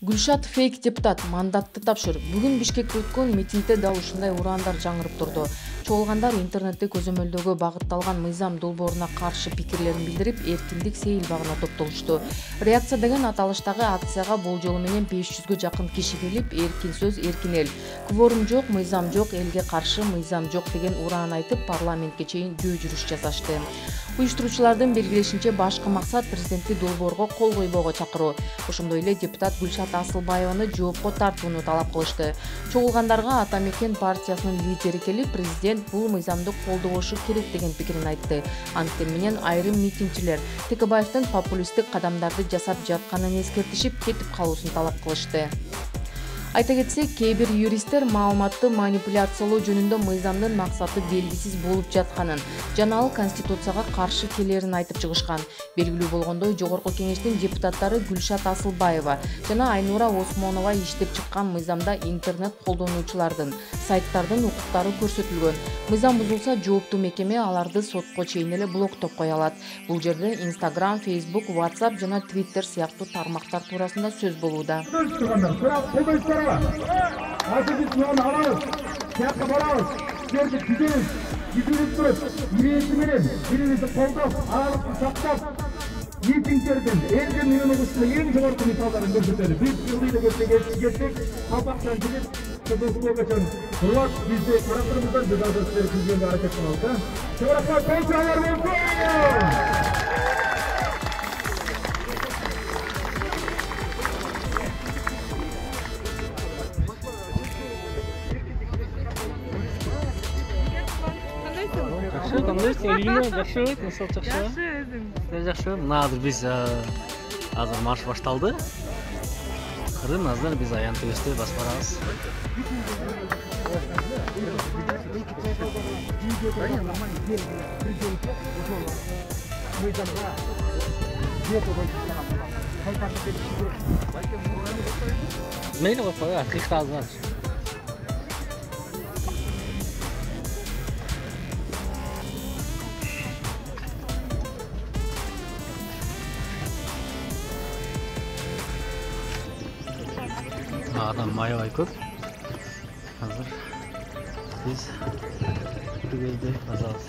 Гүлшат фейк депутат мандатты тапшыр. Бүгүн Бишкекте өткөн митингде да ушундай ураандар жаңырып турду. Чогулгандар интернетте көзөмөлдөгө багытталган мыйзам долбооруна каршы пикирлерин билдирип, эркиндик сейилбагына токтолушту. Реакция деген аталыштагы акцияга болжолу менен 500гө жакын киши келип, эркин сөз, эркин эл. Кворум жок, мыйзам жок, элге каршы мыйзам жок деген ураан айтып, парламентке чейин жөө жүрүш жасашты. Уюштуруучулардын белгилешинче башкы максат президентти долбоорго кол койбоого чакыруу. Ошондой эле депутат Гүлшат Асылбаеваны жоопко тартууну талап кылышты. Чогулгандарга Ата Мекен партиясынын лидери келип, президент бул мыйзамды колдобошу керек деген пикирин айтты. Анткени менен айрым митингчилер Текебаевдин популисттик кадамдарды жасап жатканын эскертишип, кетип калуусун талап кылышты. Айта кетсек, кээ бир юристтер маалыматты манипуляциялоо жөнүндө мыйзамдын максаты белгисиз болуп жатканын жана ал конституцияга каршы келерин айтып чыгышкан. Белгилүү болгондой, Жогорку Кеңештин депутаттары Гүлшат Асылбаева жана Айнура Осмонова иштеп чыккан мыйзамда интернет колдонуучулардын, сайттардын укуктары көрсөтүлгөн. Мыйзам бузулса, жооптуу мекеме аларды сотко чейин эле блоктоп кое алат. Бул жерде Instagram, Facebook, WhatsApp жана Twitter сыяктуу тармактар туурасында сөз болууда. Azıcık yoğun alalım, siyakla baralım, gördük gidelim, gidiyoruz durup, yürüyüşmenin, birinizi koldak, aralıklı saklap, mitinglerden, elden yönü kuşlu, en zorlu misalların gösterdi. Biz yılıyla geçtik, kapaktan gidip, kızılsıma geçen, Kırvat bizde karakterimizden bir daha gösterip, bizden bir hareket kılalım. Şevraklar, konuşanlar olsun! Жақсы, қандайсың? Элина, жақсы, насыл жақсы? Жақсы, өзің. Жақсы. Мына азыр биз азыр марш башталды. Кырын азыр биз аян төбөстө басып барабыз. Мейлі қойып қойып, қиқта азыр. Адам маябай көп. Азыр биз күтүүбүздө базабыз.